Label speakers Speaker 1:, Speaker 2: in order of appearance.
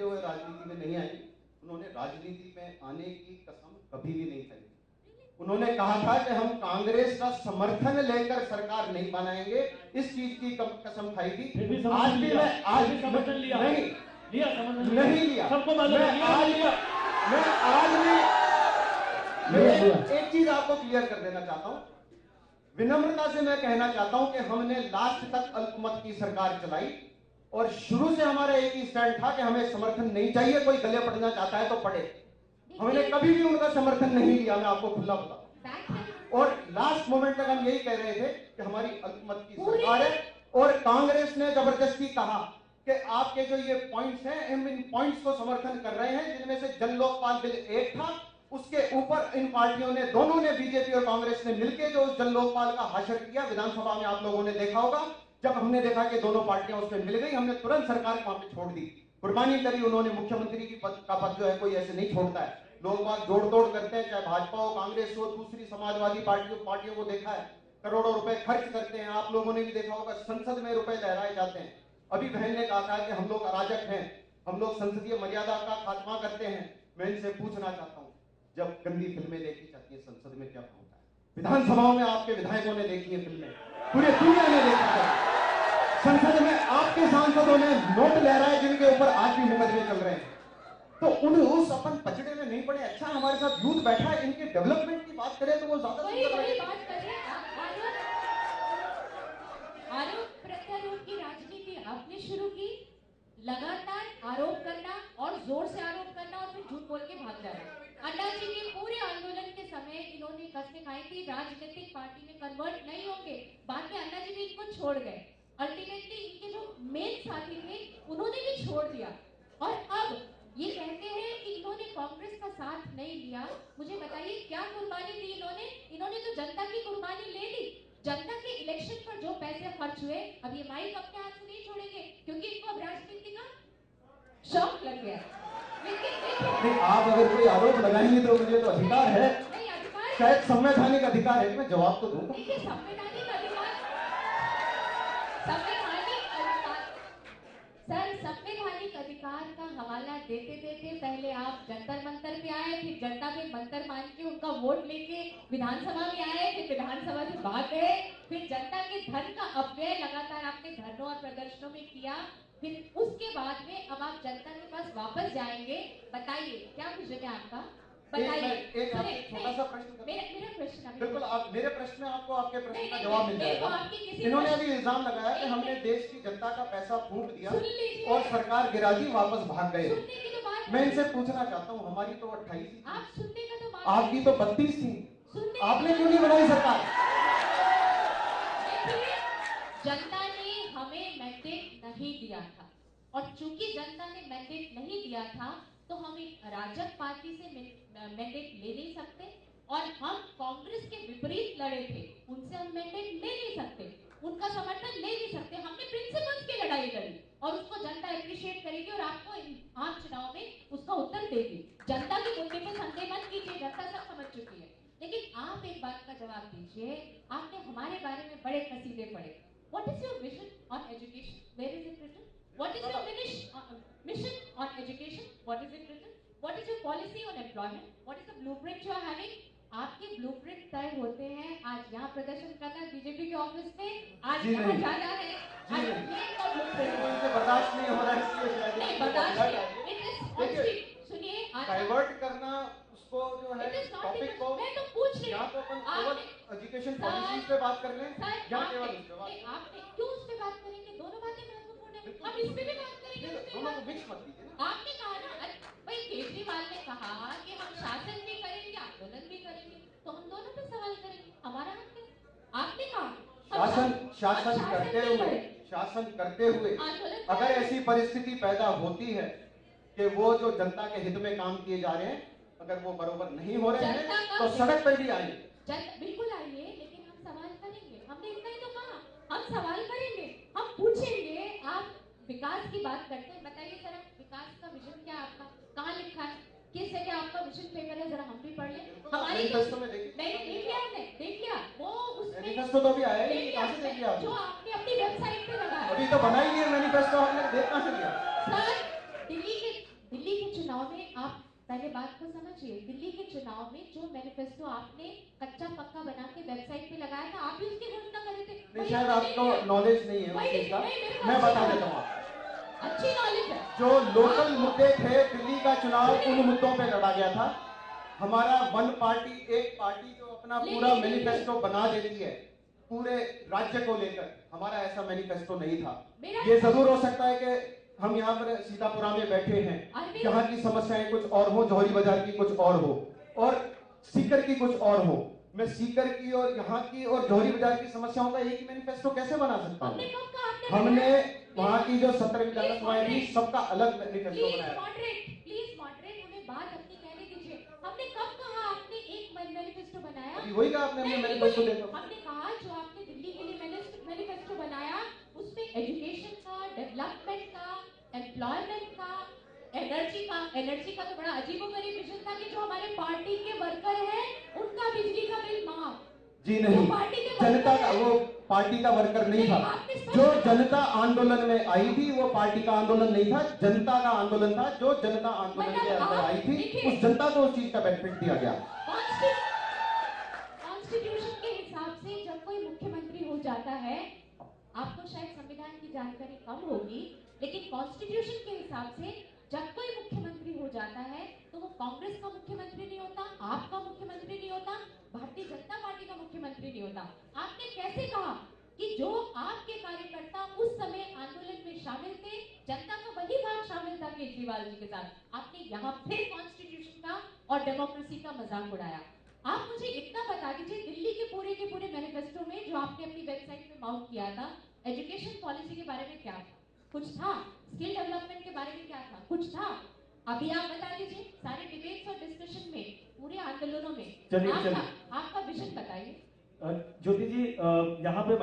Speaker 1: जो है राजनीति में नहीं आएंगे। उन्होंने राजनीति में आने की कसम कभी भी नहीं खाई। उन्होंने कहा था कि हम कांग्रेस का समर्थन लेकर सरकार नहीं बनाएंगे, इस चीज की कसम खाई थी। आज भी मैं आज भी समर्थन लिया नहीं लिया, सबको मालूम है। मैं आज भी एक चीज आपको क्लियर कर देना चाहता हूं, विनम्रता से मैं कहना चाहता हूं कि हमने लास्ट तक अल्पमत की सरकार चलाई और शुरू से हमारा एक ही स्टैंड था कि हमें समर्थन नहीं चाहिए, कोई गले पड़ना चाहता है तो पड़े। हमने कभी भी उनका समर्थन नहीं लिया, मैं आपको खुला बताऊं। और लास्ट मोमेंट तक हम यही कह रहे थे कि हमारी अल्पमत की सरकार है और कांग्रेस ने जबरदस्ती कहा कि आपके जो ये पॉइंट्स हैं, हम इन पॉइंट्स को समर्थन कर रहे हैं, जिनमें से जन लोकपाल बिल 1 था। उसके ऊपर इन पार्टियों ने, दोनों ने, बीजेपी और कांग्रेस ने मिलकर जो उस जन लोकपाल का हाशिर किया विधानसभा में, आप लोगों ने देखा होगा। जब हमने देखा कि दोनों पार्टियां उसमें मिल गई, हमने तुरंत सरकार को वहां पे छोड़ दी, कुर्बानी करी उन्होंने। मुख्यमंत्री की का पद जो है कोई ऐसे नहीं छोड़ता है, लोग बात जोड़ तोड़ करते हैं, चाहे भाजपा हो, कांग्रेस हो, दूसरी समाजवादी पार्टियों को देखा है, करोड़ों रुपए खर्च करते हैं। आप लोगों ने भी देखा होगा, संसद में रुपए लहराए जाते हैं। अभी बहन ने कहा था कि हम लोग अराजक हैं, हम लोग संसदीय मर्यादा का खात्मा करते हैं। मैं इनसे पूछना चाहता हूं, जब गंदी फिल्में देखी जाती है संसद में क्या होता है? विधानसभाओं में आपके विधायकों ने देखी है फिल्में, पूरे दुनिया ने देखी है। संसद में आपके सांसदों ने नोट लहराए जिनके ऊपर आज भी मुकदमे चल रहे हैं। तो उस अपन पचड़े में नहीं पड़े। अच्छा हमारे साथ यूथ बैठा है, इनके डेवलपमेंट की बात करें तो वो ज्यादा
Speaker 2: बात करें। आरोप प्रत्यारोप की राजनीति आपने शुरू की, लगातार आरोप करना और जोर से आरोप करना और फिर झूठ बोल के भाग जाना। अन्ना जी के पूरे आंदोलन के समय इन्होंने कसमें खाई थी राजनीतिक पार्टी में कन्वर्ट नहीं होंगे। बाद में अन्ना जी भी इनको छोड़ गए। अल्टीमेटली इनके जो मेन साथी थे उन्होंने भी छोड़ दिया और अब ये कहते हैं कि इन्होंने कांग्रेस का साथ नहीं लिया। मुझे बताइए क्या कुर्बानी दी इन्होंने? इन्होंने तो जनता की कुर्बानी ले ली। जनता के इलेक्शन पर जो पैसे खर्च हुए, अब ये माइक अपने हाथ से नहीं छोड़ेंगे क्योंकि इनको अब राजनीति का शौक लग गया।
Speaker 1: लेकिन आप अगर कोई आरोप लगाएंगे तो मुझे तो अधिकार है, शायद संवैधानिक अधिकार है कि मैं जवाब तो दूंगा।
Speaker 2: संवैधानिक अधिकार का हवाला देते देते पहले आप जंतर मंतर पे आए, फिर जनता के मंतर मान के उनका वोट लेके विधानसभा में आए, फिर विधानसभा से भाग गए, फिर जनता के धन का अपव्यय लगातार आपने धरनों और प्रदर्शनों में किया, फिर उसके बाद में अब आप जनता के पास वापस जाएंगे। बताइए क्या विजन है आपका? बताइए।
Speaker 1: एक छोटा सा प्रश्न,
Speaker 2: मेरा प्रश्न
Speaker 1: बिल्कुल आप मेरे प्रश्न में आपको आपके प्रश्न का जवाब मिल जाएगा। इन्होंने अभी इल्जाम लगाया कि हमने देश की जनता का पैसा फूंक दिया और सरकार गिरा दी, वापस भाग गए। मैं इनसे पूछना चाहता हूँ, हमारी तो 28 थी, आपकी तो 32 थी, आपने क्यों नहीं बनाई सरकार?
Speaker 2: जनता ने हमें मैंडेट नहीं दिया था और चूंकि जनता ने मैंडेट नहीं दिया था तो हम एक अराजक पार्टी से मैंडेट ले नहीं सकते और हम कांग्रेस के विपरीत लड़े थे, उनसे हम मैंडेट ले नहीं सकते, उनका समर्थन ले नहीं सकते। हमने प्रिंसिपल्स की लड़ाई लड़ी और उसको जनता एप्रिशिएट करेगी और आपको आम चुनाव में उसका उत्तर देगी। जनता के मुद्दे पे संदेह मत कीजिए, जनता सब समझ चुकी है। लेकिन आप एक बात का जवाब दीजिए, आपने हमारे बारे में बड़े कसीदे पढ़े। What is your vision on education? Where is it written? What is your mission on education? What is it written? What is your policy on employment? What is the blueprint you are having? आपके blueprint तय होते हैं। आज यहाँ प्रदर्शन करना है BJP के ऑफिस में, आज यहाँ जाना है, आज ये ब्लूप्रिंट
Speaker 1: बर्दाश्त नहीं हो रहा है,
Speaker 2: नहीं बर्दाश्त। सुनिए,
Speaker 1: डाइवर्ट करना उसको जो है टॉपिक को,
Speaker 2: मैं तो पूछ रही
Speaker 1: या तो अपन केवल एजुकेशन पॉलिसी पे बात कर लें या केवल उस पे बात।
Speaker 2: आपने क्यों उस पे बात करेंगे? दोनों बातें महत्वपूर्ण है, हम इस पे भी बात करेंगे।
Speaker 1: दोनों को मिक्स मत कीजिए ना।
Speaker 2: आपने कहा ना भाई, केजरीवाल ने कहा कि हम शासन भी करेंगे आंदोलन भी करेंगे, तो हम दोनों पे सवाल करेंगे, हमारा हक है। आपने कहा
Speaker 1: शासन करते हुए अगर ऐसी परिस्थिति पैदा होती है कि वो जो जनता के हित में काम किए जा रहे हैं अगर वो बरोबर नहीं हो रहे हैं तो सड़क पर भी आइए।
Speaker 2: बिल्कुल आइए, लेकिन हम सवाल करेंगे। हमने इतना ही तो कहा, हम सवाल करेंगे, हम पूछेंगे। आप विकास की बात करते हैं, बताइए जरा विकास का विजन क्या आपका? कहाँ लिखा है? किस जगह आपका विजन पेपर है? जरा हम भी पढ़ लें। हमारी देख लिया वो उसमें
Speaker 1: मैनिफेस्टो तो भी आया है, कहां से देख लिया
Speaker 2: जो आपने अपनी वेबसाइट पे लगाया।
Speaker 1: अभी तो बना ही नहीं है मैनिफेस्टो, हमने देख कहां से लिया?
Speaker 2: सर, पहले बात को समझिए। दिल्ली के चुनाव में जो मैनिफेस्टो आपने कच्चा पक्का बना के वेबसाइट पे लगाया था, आप ही उसकी घोषणा कर रहे थे।
Speaker 1: नहीं, शायद आपको नॉलेज नहीं है उस चीज का, मैं बता देता हूँ आपको।
Speaker 2: अच्छी नॉलेज है।
Speaker 1: जो लोकल मुद्दे थे, दिल्ली का चुनाव उन मुद्दों पे लड़ा गया था। हमारा वन पार्टी, एक पार्टी जो अपना पूरा मैनिफेस्टो बना देती है पूरे राज्य को लेकर, हमारा ऐसा मैनिफेस्टो नहीं था। ये जरूर हो सकता है कि हम यहाँ पर सीतापुरा में बैठे हैं, यहाँ की समस्याएं कुछ और हो, जौहरी बाजार की कुछ और हो, और सीकर की कुछ और हो। मैं सीकर की और यहाँ की और जौहरी बाजार की समस्याओं का एक ही मैनिफेस्टो कैसे बना सकता हूँ? हमने वहाँ की जो 17 विधानसभाएं थी, सबका अलग मैनिफेस्टो बनाया।
Speaker 2: प्लीज मॉडरेट, हमें बात अपनी कहने दीजिए। हमने कब कहा आपने एक मैनिफेस्टो बनाया?
Speaker 1: अभी वही कहा आपने, हमने मैनिफेस्टो देखा।
Speaker 2: हमने कहा जो आपने दिल्ली के लिए मैनिफेस्टो बनाया, उसमें एजुकेशन का, डेवलपमेंट का, एम्प्लॉयमेंट का, एनर्जी का तो बड़ा अजीबोगरीब विजन था कि जो हमारे पार्टी के वर्कर हैं उनका बिजली का बिल माफ।
Speaker 1: जी नहीं, जनता का, वो पार्टी का वर्कर नहीं था। जो जनता आंदोलन में आई थी वो पार्टी का आंदोलन नहीं था, जनता का आंदोलन था। जो जनता आंदोलन के अंदर आई थी, उस जनता को उस चीज का बेनिफिट दिया गया।
Speaker 2: कॉन्स्टिट्यूशन के हिसाब से जब कोई मुख्यमंत्री हो जाता है, आपको शायद संविधान की जानकारी कम होगी, लेकिन कॉन्स्टिट्यूशन के हिसाब से जब कोई मुख्यमंत्री हो जाता है तो वो कांग्रेस का मुख्यमंत्री नहीं होता, आपका मुख्यमंत्री नहीं होता, भारतीय जनता पार्टी का मुख्यमंत्री नहीं होता। आपने कैसे कहा कि जो आपके कार्यकर्ता उस समय आंदोलन में शामिल थे, जनता का वही भाग शामिल था केजरीवाल जी के साथ? आपने यहाँ फिर कॉन्स्टिट्यूशन का और डेमोक्रेसी का मजाक उड़ाया। आप मुझे इतना बता दीजिए, दिल्ली के पूरे मैनिफेस्टो में जो आपने अपनी वेबसाइट में माउंट किया था, एजुकेशन पॉलिसी के बारे में क्या था? कुछ था? स्किल डेवलपमेंट के बारे में क्या था? कुछ था? अभी आप बता दीजिए। सारे डिबेट्स और डिस्कशन में, पूरे आंदोलनों में आपका विजन बताइए।
Speaker 3: ज्योति जी, यहाँ पे